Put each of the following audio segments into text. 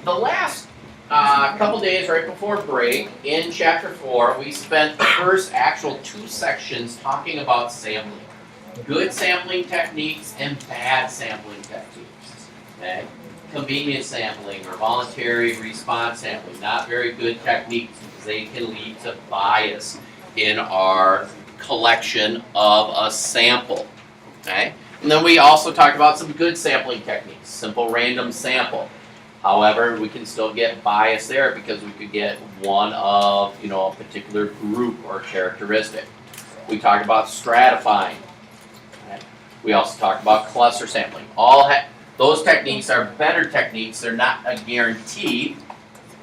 the last couple days right before break in chapter 4, we spent the first actual 2 sections talking about sampling. Good sampling techniques and bad sampling techniques. Okay? Convenient sampling or voluntary response sampling, not very good techniques because they can lead to bias in our collection of a sample. Okay? And then we also talked about some good sampling techniques, simple random sample. However, we can still get bias there because we could get one of, a particular group or characteristic. We talked about stratifying. Right? We also talked about cluster sampling. Those techniques are better techniques. They're not a guarantee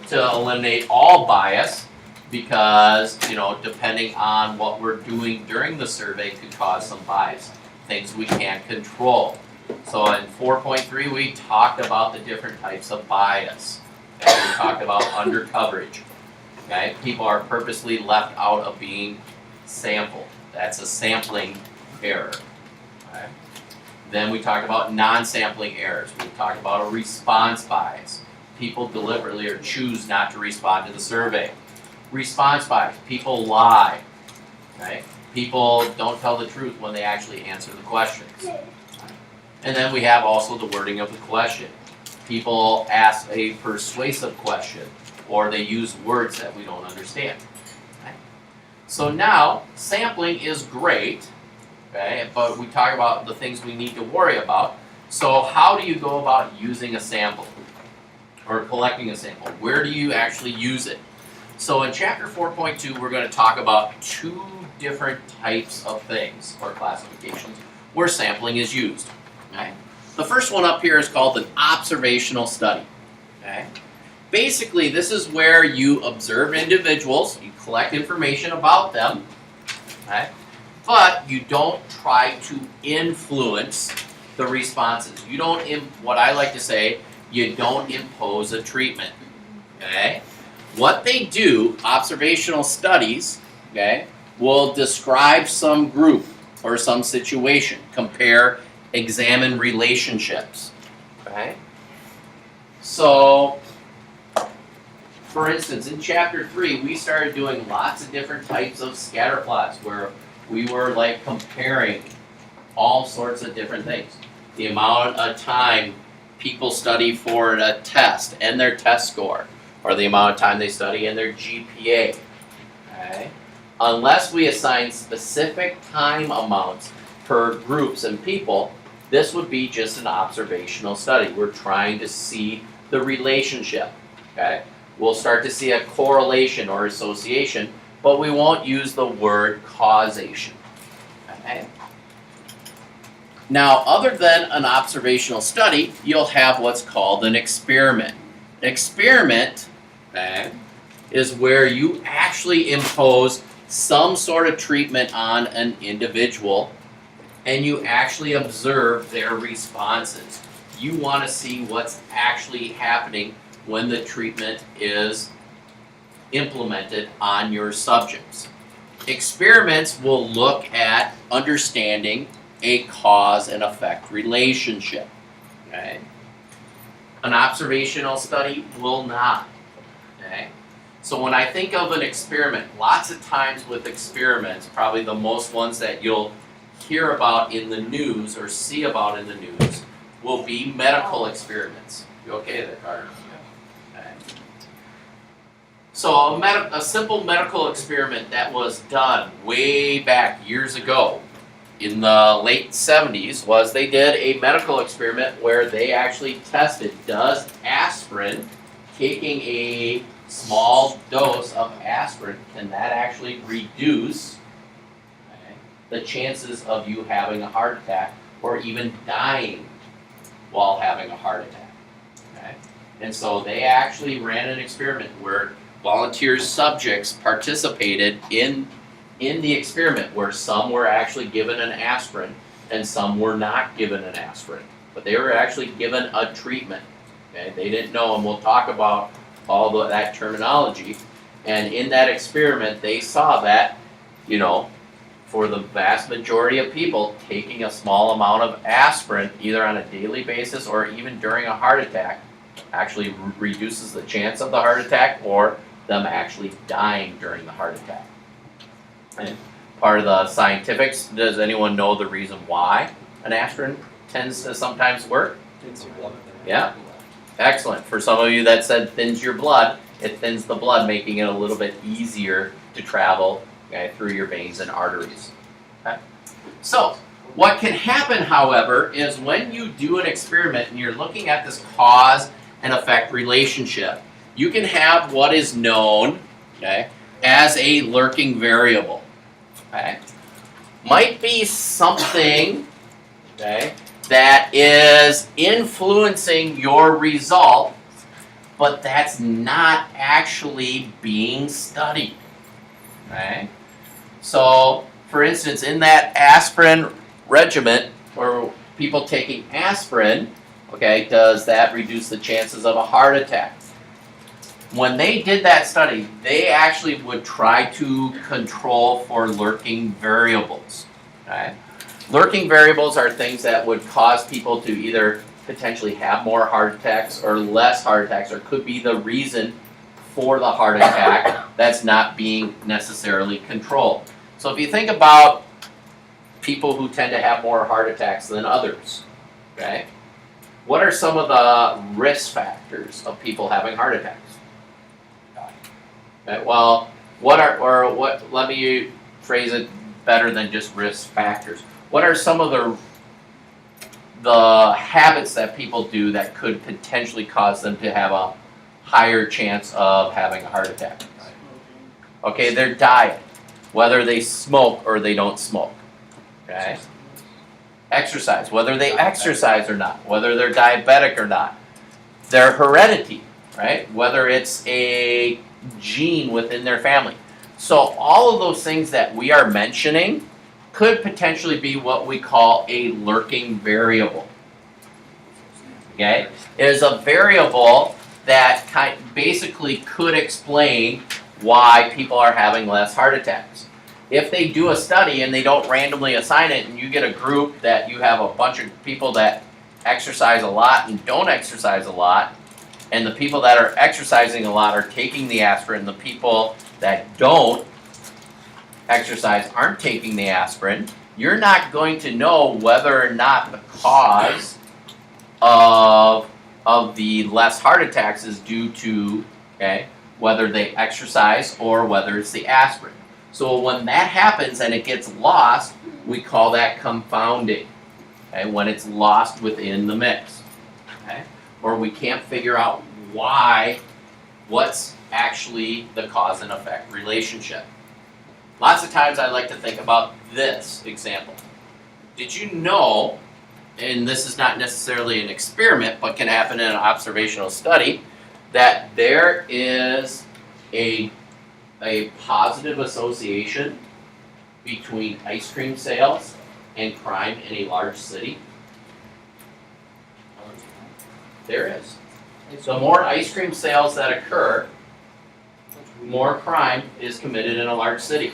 to eliminate all bias because, depending on what we're doing during the survey could cause some bias. Things we can't control. So in 4.3, we talked about the different types of bias. Okay? We talked about undercoverage. Okay? People are purposely left out of being sampled. That's a sampling error. Okay? Then we talked about non-sampling errors. We talked about a response bias. People deliberately or choose not to respond to the survey. Response bias. People lie. Okay? People don't tell the truth when they actually answer the questions. And then we have also the wording of the question. People ask a persuasive question, or they use words that we don't understand. Okay? So now, sampling is great, okay, but we talk about the things we need to worry about. So how do you go about using a sample, or collecting a sample? Where do you actually use it? So in chapter 4.2, we're going to talk about 2 different types of things, or classifications, where sampling is used. Okay? The first one up here is called an observational study. Okay? Basically, this is where you observe individuals, you collect information about them, okay? But you don't try to influence the responses. You don't, what I like to say, you don't impose a treatment. Okay? What they do, observational studies, okay, will describe some group or some situation, compare, examine relationships. Okay? So, for instance, in chapter 3, we started doing lots of different types of scatter plots where we were like comparing all sorts of different things. The amount of time people study for a test and their test score, or the amount of time they study and their GPA. Okay? Unless we assign specific time amounts per groups and people, this would be just an observational study. We're trying to see the relationship. Okay? We'll start to see a correlation or association, but we won't use the word causation. Okay? Now, other than an observational study, you'll have what's called an experiment. An experiment, okay, is where you actually impose some sort of treatment on an individual and you actually observe their responses. You want to see what's actually happening when the treatment is implemented on your subjects. Experiments will look at understanding a cause and effect relationship. Okay? An observational study will not. Okay? So when I think of an experiment, lots of times with experiments, probably the most ones that you'll hear about in the news or see about in the news will be medical experiments. You okay there, Carter? Okay. So a simple medical experiment that was done way back years ago in the late 70s was they did a medical experiment where they actually tested, does aspirin, taking a small dose of aspirin, can that actually reduce the chances of you having a heart attack or even dying while having a heart attack. Okay? And so they actually ran an experiment where volunteer subjects participated in the experiment where some were actually given an aspirin and some were not given an aspirin. But they were actually given a treatment. Okay? They didn't know, and we'll talk about all that terminology. And in that experiment, they saw that, for the vast majority of people, taking a small amount of aspirin, either on a daily basis or even during a heart attack, actually reduces the chance of the heart attack or them actually dying during the heart attack. And part of the scientifics, does anyone know the reason why an aspirin tends to sometimes work? Yeah, excellent. For some of you that said thins your blood, it thins the blood, making it a little bit easier to travel through your veins and arteries. Okay? So, what can happen, however, is when you do an experiment and you're looking at this cause and effect relationship, you can have what is known as a lurking variable. Okay? Might be something that is influencing your result, but that's not actually being studied. Okay? So, for instance, in that aspirin regimen, or people taking aspirin, does that reduce the chances of a heart attack? When they did that study, they actually would try to control for lurking variables. Okay? Lurking variables are things that would cause people to either potentially have more heart attacks or less heart attacks, or could be the reason for the heart attack that's not being necessarily controlled. So if you think about people who tend to have more heart attacks than others, what are some of the risk factors of people having heart attacks? Well, let me phrase it better than just risk factors. What are some of the habits that people do that could potentially cause them to have a higher chance of having a heart attack? Okay, their diet, whether they smoke or they don't smoke. Okay? Exercise, whether they exercise or not, whether they're diabetic or not. Their heredity, whether it's a gene within their family. So all of those things that we are mentioning could potentially be what we call a lurking variable. Okay? It is a variable that basically could explain why people are having less heart attacks. If they do a study and they don't randomly assign it, and you get a group that you have a bunch of people that exercise a lot and don't exercise a lot, and the people that are exercising a lot are taking the aspirin, the people that don't exercise aren't taking the aspirin, you're not going to know whether or not the cause of the less heart attacks is due to whether they exercise or whether it's the aspirin. So when that happens and it gets lost, we call that confounding. When it's lost within the mix. Or we can't figure out what's actually the cause and effect relationship. Lots of times I like to think about this example. Did you know, and this is not necessarily an experiment, but can happen in an observational study, that there is a positive association between ice cream sales and crime in a large city? There is. The more ice cream sales that occur, more crime is committed in a large city.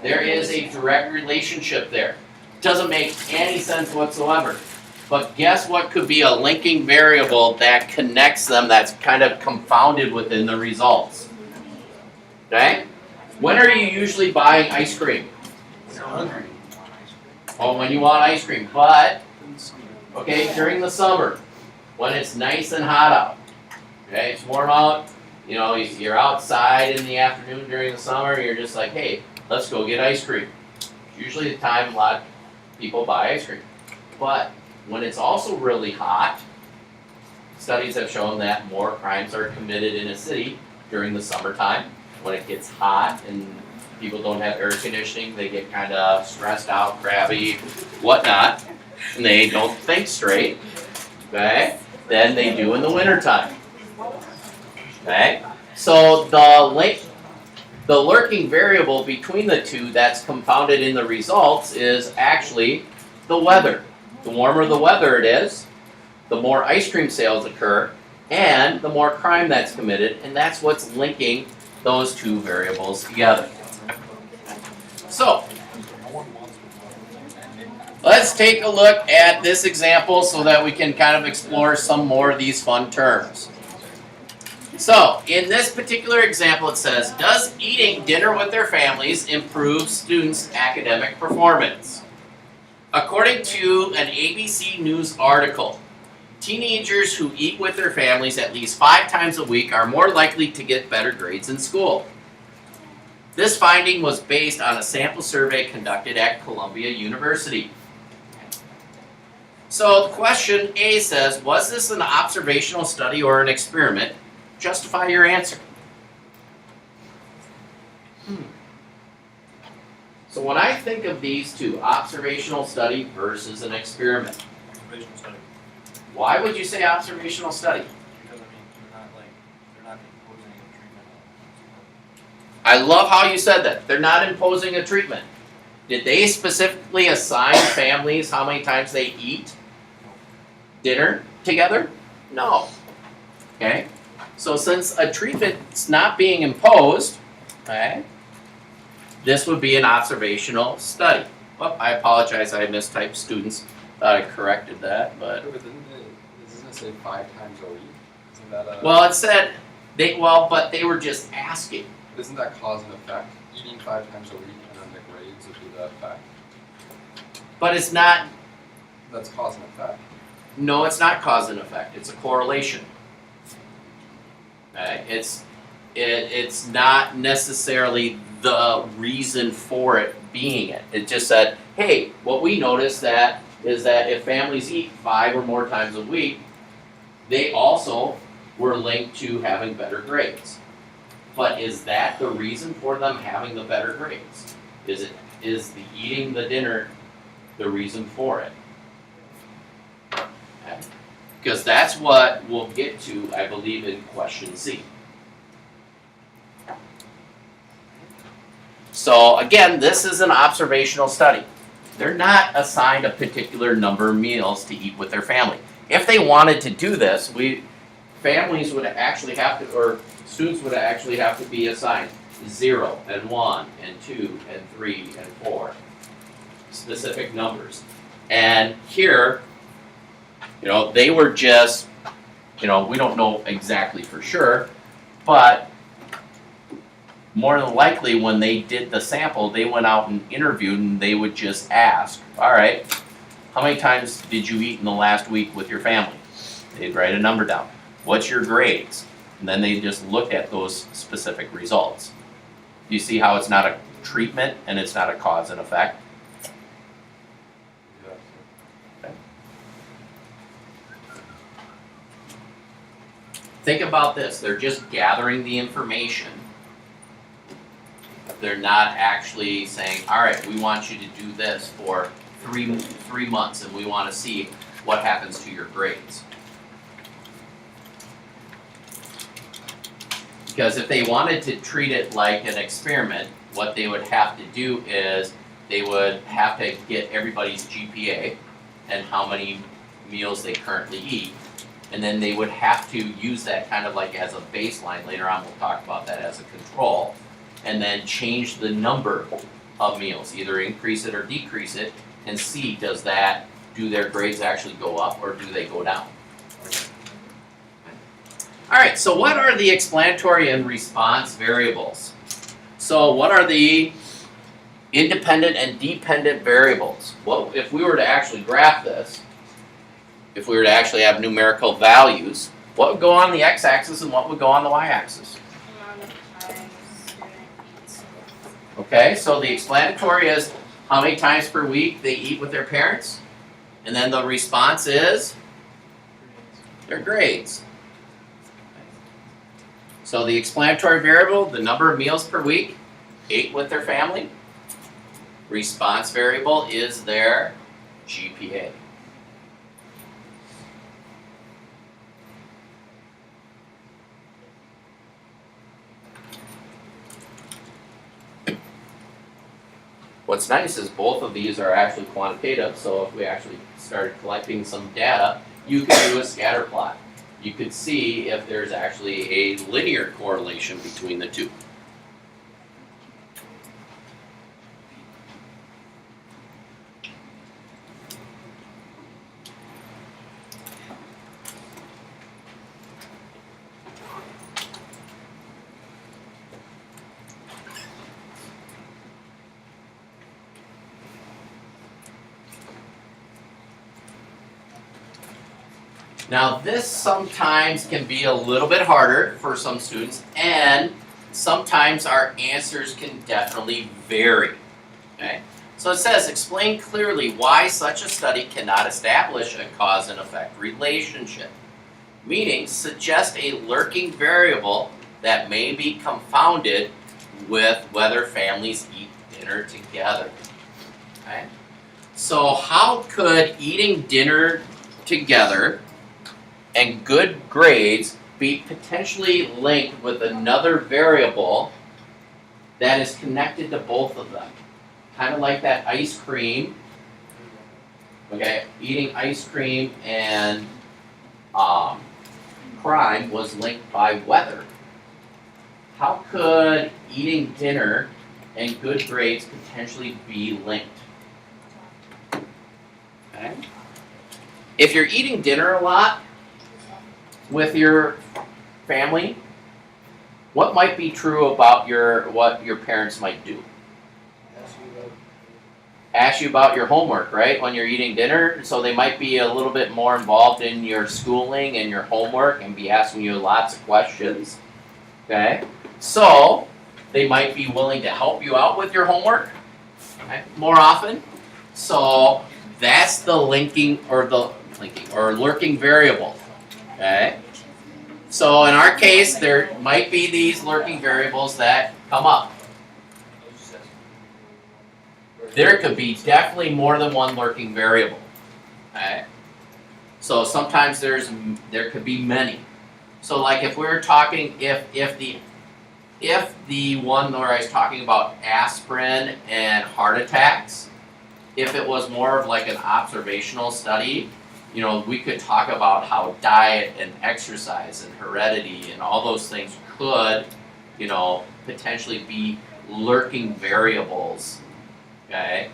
There is a direct relationship there. Doesn't make any sense whatsoever. But guess what could be a linking variable that connects them, that's kind of confounded within the results? When are you usually buying ice cream? Oh, when you want ice cream. But, during the summer, when it's nice and hot out. It's warm out. You're outside in the afternoon during the summer, and you're just like, hey, let's go get ice cream. It's usually the time a lot of people buy ice cream. But when it's also really hot, studies have shown that more crimes are committed in a city during the summertime. When it gets hot and people don't have air conditioning, they get kind of stressed out, crabby, whatnot, and they don't think straight, than they do in the wintertime. So the lurking variable between the two that's confounded in the results is actually the weather. The warmer the weather it is, the more ice cream sales occur, and the more crime that's committed, and that's what's linking those two variables together. So, let's take a look at this example so that we can kind of explore some more of these fun terms. So, in this particular example, it says, does eating dinner with their families improve students' academic performance? According to an ABC News article, teenagers who eat with their families at least 5 times a week are more likely to get better grades in school. This finding was based on a sample survey conducted at Columbia University. So, question A says, was this an observational study or an experiment? Justify your answer. So when I think of these two, observational study versus an experiment, Observational study. why would you say observational study? Because they're not imposing a treatment on I love how you said that. They're not imposing a treatment. Did they specifically assign families how many times they eat dinner together? No. Okay? So since a treatment's not being imposed, okay, this would be an observational study. Oh, I apologize, I mistyped students. Thought I corrected that, but Doesn't it say 5 times a week? Isn't that a... well, it said but they were just asking. Isn't that cause and effect? Eating 5 times a week and then the grades would be the effect. But it's not. That's cause and effect. No, it's not cause and effect. It's a correlation. Okay? It's not necessarily the reason for it being it. It just said, hey, what we noticed is that if families eat 5 or more times a week, they also were linked to having better grades. But is that the reason for them having the better grades? Is the eating the dinner the reason for it? Okay. Because that's what we'll get to, I believe, in question C. So again, this is an observational study. They're not assigned a particular number of meals to eat with their family. If they wanted to do this, families would actually have to, or students would actually have to be assigned 0 and 1 and 2 and 3 and 4 specific numbers. And here, they were just, we don't know exactly for sure, but more than likely when they did the sample, they went out and interviewed and they would just ask, all right, how many times did you eat in the last week with your family? They'd write a number down. What's your grades? And then they just looked at those specific results. You see how it's not a treatment and it's not a cause and effect? Yeah. Think about this. They're just gathering the information. They're not actually saying, all right, we want you to do this for three months and we want to see what happens to your grades. Because if they wanted to treat it like an experiment, what they would have to do is they would have to get everybody's GPA and how many meals they currently eat. And then they would have to use that kind of like as a baseline. Later on we'll talk about that as a control. And then change the number of meals, either increase it or decrease it, and see do their grades actually go up or do they go down? Alright, so what are the explanatory and response variables? So what are the independent and dependent variables? Well, if we were to actually graph this, if we were to actually have numerical values, what would go on the x-axis and what would go on the y-axis? Okay, so the explanatory is how many times per week they eat with their parents, and then the response is their grades. So the explanatory variable, the number of meals per week, ate with their family. Response variable is their GPA. What's nice is both of these are actually quantitative, so if we actually started collecting some data, you could do a scatter plot. You could see if there's actually a linear correlation between the two. Now this sometimes can be a little bit harder for some students, and sometimes our answers can definitely vary. Okay? So it says, explain clearly why such a study cannot establish a cause and effect relationship. Meaning, suggest a lurking variable that may be confounded with whether families eat dinner together. Okay? So how could eating dinner together and good grades be potentially linked with another variable that is connected to both of them? Kind of like that ice cream. Okay, eating ice cream and crime was linked by weather. How could eating dinner and good grades potentially be linked? Okay. If you're eating dinner a lot with your family, what might be true about what your parents might do? Ask you about your homework, right? When you're eating dinner, so they might be a little bit more involved in your schooling and your homework and be asking you lots of questions. Okay? So they might be willing to help you out with your homework, okay, more often. So that's the lurking variable. Okay? So in our case, there might be these lurking variables that come up. There could be definitely more than one lurking variable. Okay? So sometimes there could be many. So like if we're talking, if the one where I was talking about aspirin and heart attacks, if it was more of like an observational study, we could talk about how diet and exercise and heredity and all those things could, potentially be lurking variables. Okay,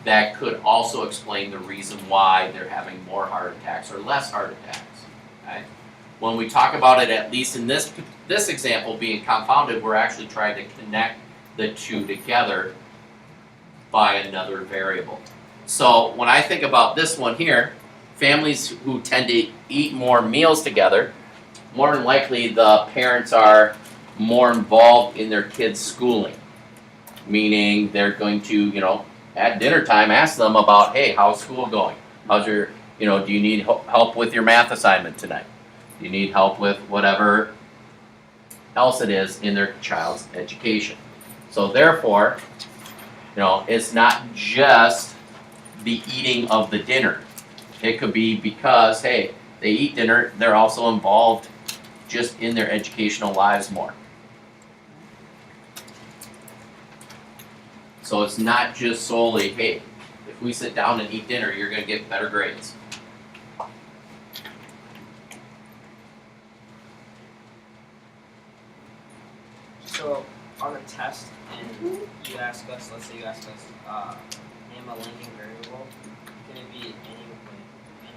that could also explain the reason why they're having more heart attacks or less heart attacks. Okay, when we talk about it, at least in this example being confounded, we're actually trying to connect the two together by another variable. So when I think about this one here, families who tend to eat more meals together, more than likely the parents are more involved in their kids' schooling. Meaning they're going to, at dinner time, ask them about, hey, how's school going? How's your, do you need help with your math assignment tonight? Do you need help with whatever else it is in their child's education? So therefore, it's not just the eating of the dinner. It could be because, hey, they eat dinner, they're also involved just in their educational lives more. So it's not just solely, hey, if we sit down and eat dinner, you're going to get better grades. So on a test, and you ask us, let's say you ask us, name a linking variable, can it be any?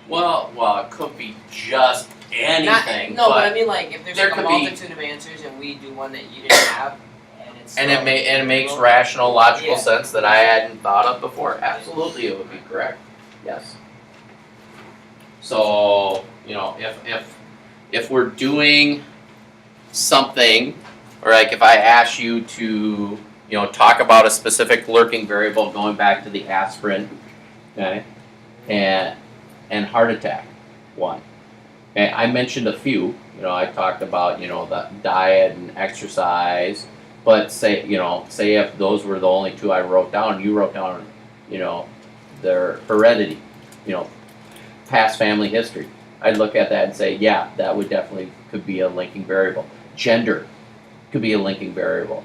Well, it could be just anything. But I mean, like if there's there like a could be- multitude of answers and we do one that you didn't have, and it makes rational, logical sense that I hadn't thought of before. Absolutely, it would be correct. Yes. So if we're doing something, or like if I ask you to talk about a specific lurking variable, going back to the aspirin, okay, and heart attack one. Okay, I mentioned a few. I talked about the diet and exercise. But say if those were the only two I wrote down, you wrote down, their heredity, past family history. I'd look at that and say, yeah, that would definitely could be a linking variable. Gender could be a linking variable.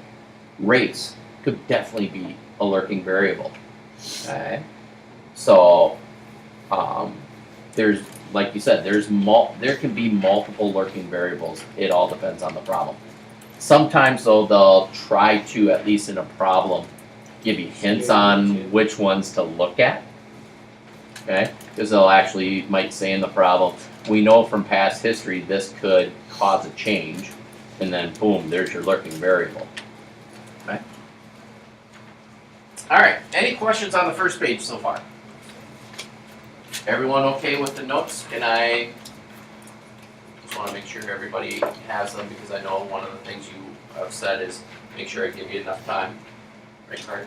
Race could definitely be a lurking variable. Okay, so there's, like you said, there can be multiple lurking variables. It all depends on the problem. Sometimes, though, they'll try to, at least in a problem, give you hints on which ones to look at. Okay? Because they'll actually might say in the problem, we know from past history this could cause a change, and then boom, there's your lurking variable. Okay? All right. Any questions on the first page so far? Everyone okay with the notes? Can I just wanna make sure everybody has them, because I know one of the things you have said is make sure I give you enough time. Right, Carter?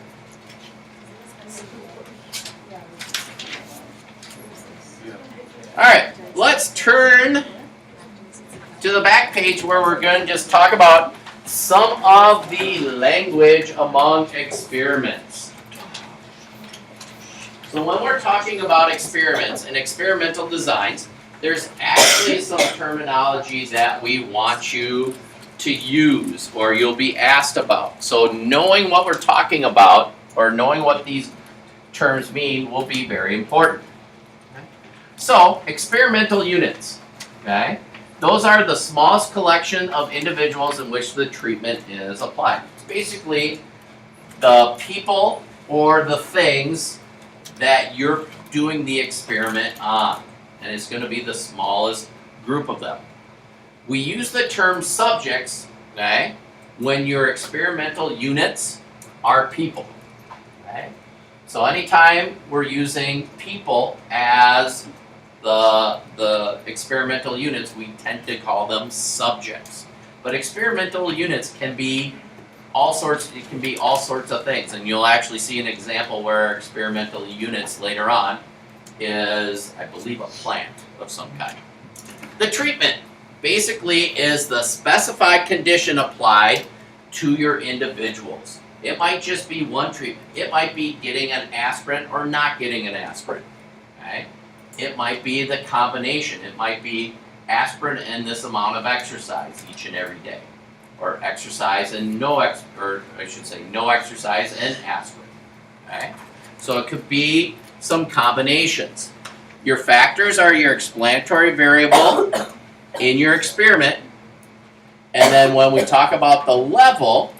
Alright, let's turn to the back page where we're gonna just talk about some of the language among experiments. So when we're talking about experiments and experimental designs, there's actually some terminology that we want you to use or you'll be asked about. So knowing what we're talking about or knowing what these terms mean will be very important. So, experimental units, okay? Those are the smallest collection of individuals in which the treatment is applied. It's basically the people or the things that you're doing the experiment on. And it's going to be the smallest group of them. We use the term subjects, okay, when your experimental units are people, okay? So anytime we're using people as the experimental units, we tend to call them subjects. But experimental units can be all sorts of things, and you'll actually see an example where experimental units later on is, I believe, a plant of some kind. The treatment basically is the specified condition applied to your individuals. It might just be one treatment. It might be getting an aspirin or not getting an aspirin, okay? It might be the combination. It might be aspirin and this amount of exercise each and every day, or exercise and no exercise and aspirin. Okay, so it could be some combinations. Your factors are your explanatory variable in your experiment, and then when we talk about the level,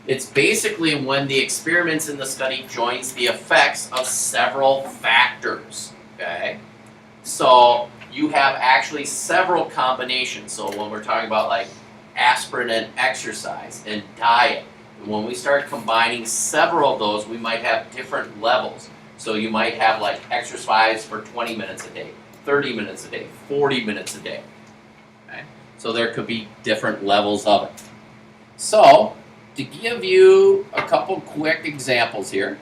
it's basically when the experiments in the study joins the effects of several factors. Okay, so you have actually several combinations. So when we're talking about like aspirin and exercise and diet, when we start combining several of those, we might have different levels. So you might have like exercise for 20 minutes a day, 30 minutes a day, 40 minutes a day. Okay, so there could be different levels of it. So to give you a couple quick examples here,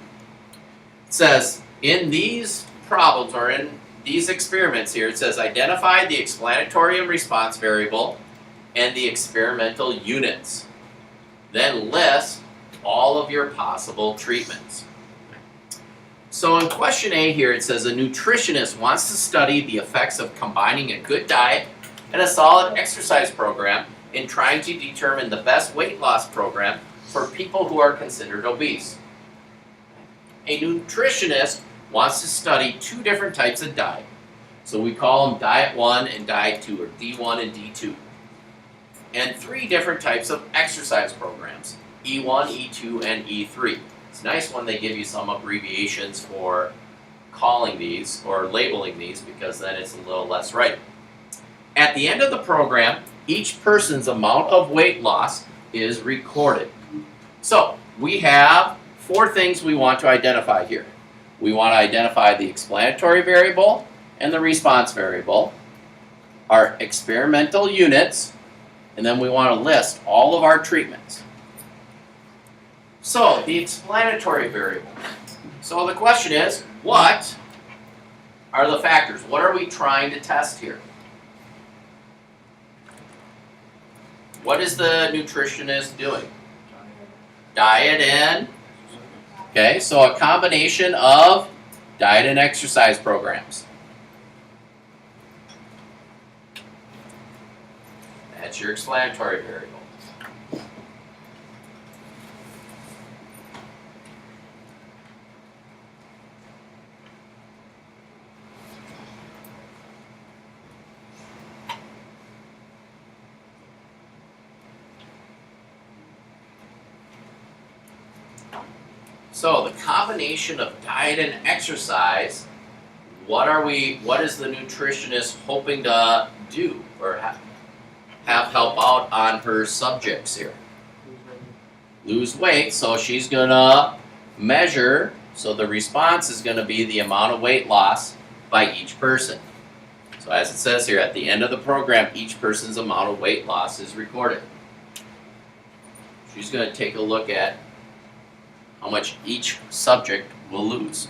it says in these problems or in these experiments here, it says identify the explanatory and response variable and the experimental units. Then list all of your possible treatments. So in question A here, it says a nutritionist wants to study the effects of combining a good diet and a solid exercise program in trying to determine the best weight loss program for people who are considered obese. A nutritionist wants to study two different types of diet. So we call them Diet 1 and Diet 2, or D1 and D2. And three different types of exercise programs, E1, E2, and E3. It's nice when they give you some abbreviations for calling these or labeling these, because then it's a little less writing. At the end of the program, each person's amount of weight loss is recorded. So we have four things we want to identify here. We want to identify the explanatory variable and the response variable, our experimental units, and then we want to list all of our treatments. So the explanatory variable. So the question is, what are the factors? What are we trying to test here? What is the nutritionist doing? Diet and, okay, so a combination of diet and exercise programs. That's your explanatory variable. So the combination of diet and exercise, what is the nutritionist hoping to do or have help out on her subjects here? Lose weight, so she's gonna measure, so the response is gonna be the amount of weight loss by each person. So as it says here, at the end of the program, each person's amount of weight loss is recorded. She's going to take a look at how much each subject will lose.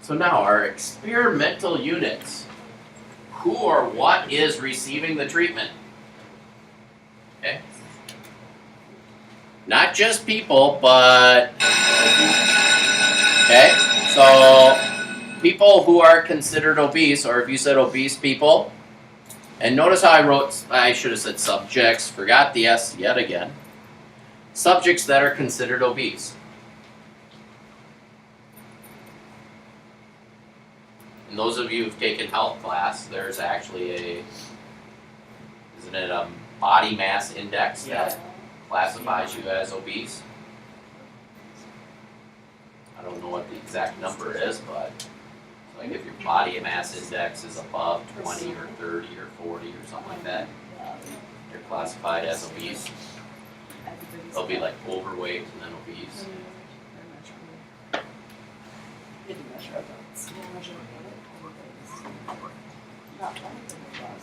So now our experimental units. Who or what is receiving the treatment? Okay. Not just people, but okay. So people who are considered obese, or if you said obese people, and notice how I should have said subjects, forgot the S yet again. Subjects that are considered obese. And those of you who've taken health class, there's actually isn't it a body mass index that classifies you as obese? I don't know what the exact number is, but like if your body mass index is above 20 or 30 or 40 or something like that, you're classified as obese. They'll be like overweight and then obese.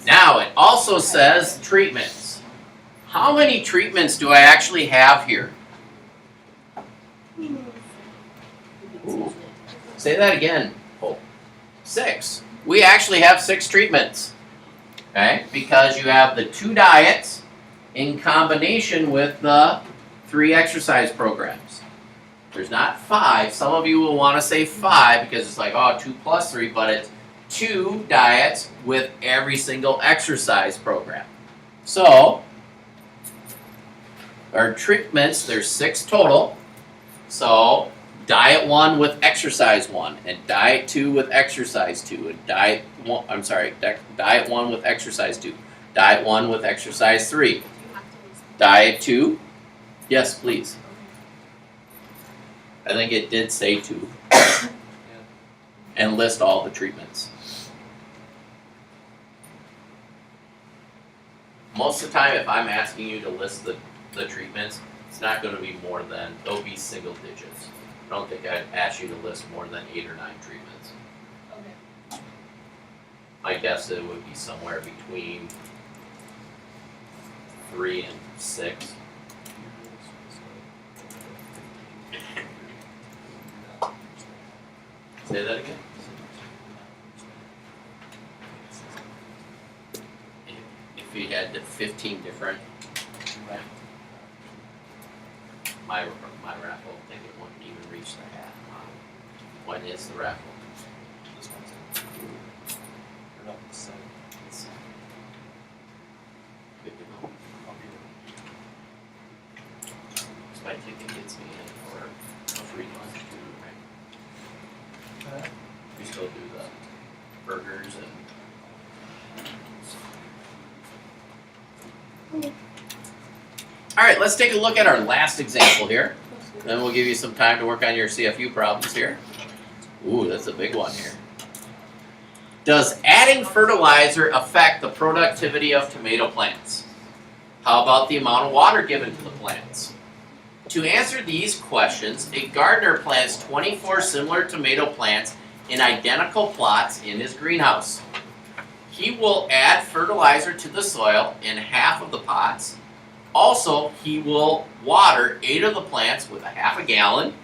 Now it also says treatments. How many treatments do I actually have here? Ooh. Say that again. Oh. 6. We actually have 6 treatments. Okay? Because you have the 2 diets in combination with the 3 exercise programs. There's not 5. Some of you will want to say 5 because it's like, oh, 2 plus 3, but it's 2 diets with every single exercise program. So, our treatments, there's 6 total. So, diet 1 with exercise 1, and diet 2 with exercise 2, and diet 1 with exercise 2, diet 1 with exercise 3, diet 2, yes please. I think it did say 2. And list all the treatments. Most of the time, if I'm asking you to list the treatments, it's not going to be more than, they'll be single digits. I don't think I'd ask you to list more than 8 or 9 treatments. Okay. I guess it would be somewhere between 3 and 6. Say that again. If you had the 15 different, my raffle ticket wouldn't even reach the hat. When is the raffle? This one's they're not the same. Good to know. I'll be there. So my ticket gets me in for a free lunch too, right? We still do the burgers and. Alright, let's take a look at our last example here. Then we'll give you some time to work on your CFU problems here. Ooh, that's a big one here. Does adding fertilizer affect the productivity of tomato plants? How about the amount of water given to the plants? To answer these questions, a gardener plants 24 similar tomato plants in identical plots in his greenhouse. He will add fertilizer to the soil in half of the pots. Also, he will water 8 of the plants with a half a gallon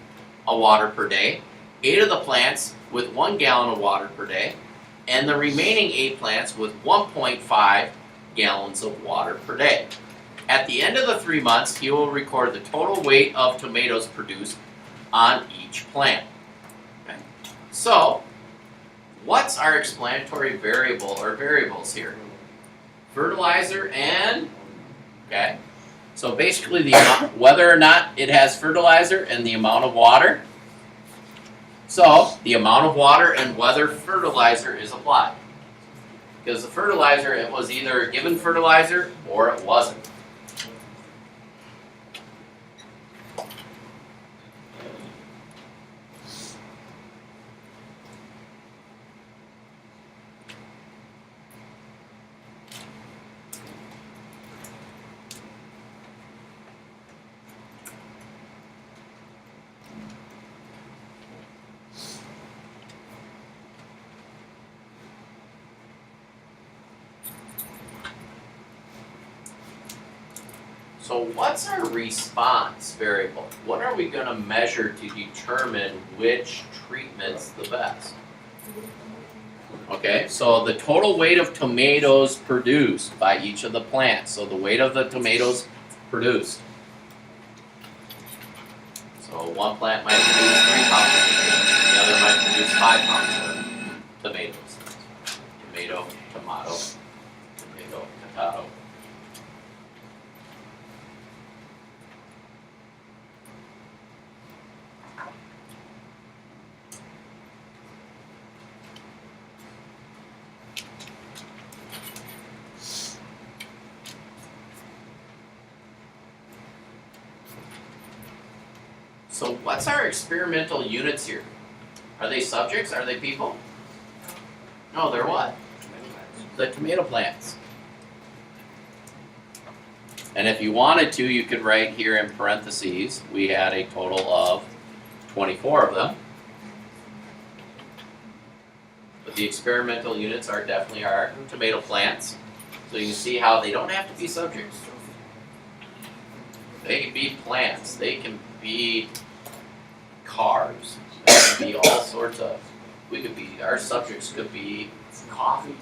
of water per day, 8 of the plants with 1 gallon of water per day, and the remaining 8 plants with 1.5 gallons of water per day. At the end of the 3 months, he will record the total weight of tomatoes produced on each plant. Okay. So, what's our explanatory variable or variables here? Fertilizer and, okay. So basically the amount, whether or not it has fertilizer and the amount of water. So the amount of water and whether fertilizer is applied. Because the fertilizer, it was either given fertilizer or it wasn't. So what's our response variable? What are we gonna measure to determine which treatment's the best? Okay, so the total weight of tomatoes produced by each of the plants. So the weight of the tomatoes produced. So one plant might produce 3 pounds of tomatoes, and the other might produce 5 pounds of tomatoes. Tomato, tomato, tomato, potato. So what's our experimental units here? Are they subjects? Are they people? No, they're what? The tomato plants. And if you wanted to, you could write here in parentheses, we had a total of 24 of them. But the experimental units are definitely our tomato plants. So you can see how they don't have to be subjects. They can be plants, they can be cars, they can be all sorts of, our subjects could be coffee,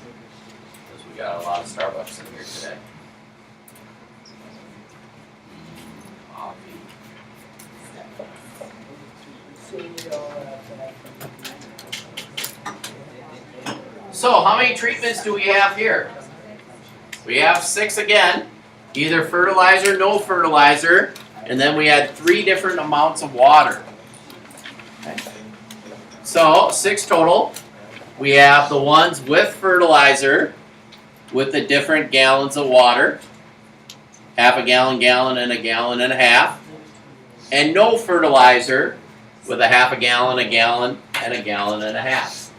because we got a lot of Starbucks in here today. Coffee. So how many treatments do we have here? We have 6 again, either fertilizer, no fertilizer, and then we had 3 different amounts of water. Okay. So 6 total. We have the ones with fertilizer with the different gallons of water, half a gallon, gallon, and a gallon and a half, and no fertilizer with a half a gallon, and a gallon and a half.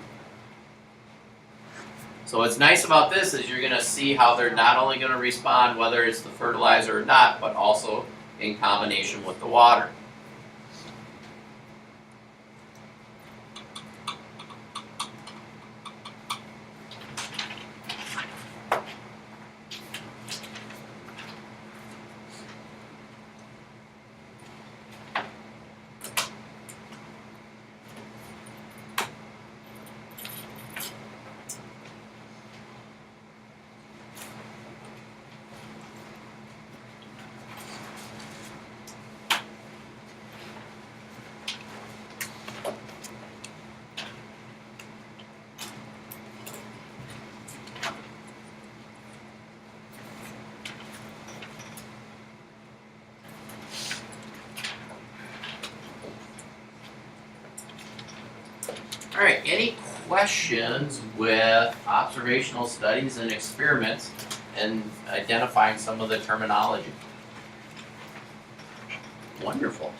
So what's nice about this is you're going to see how they're not only going to respond whether it's the fertilizer or not, but also in combination with the water. Alright, any questions with observational studies and experiments and identifying some of the terminology? Wonderful.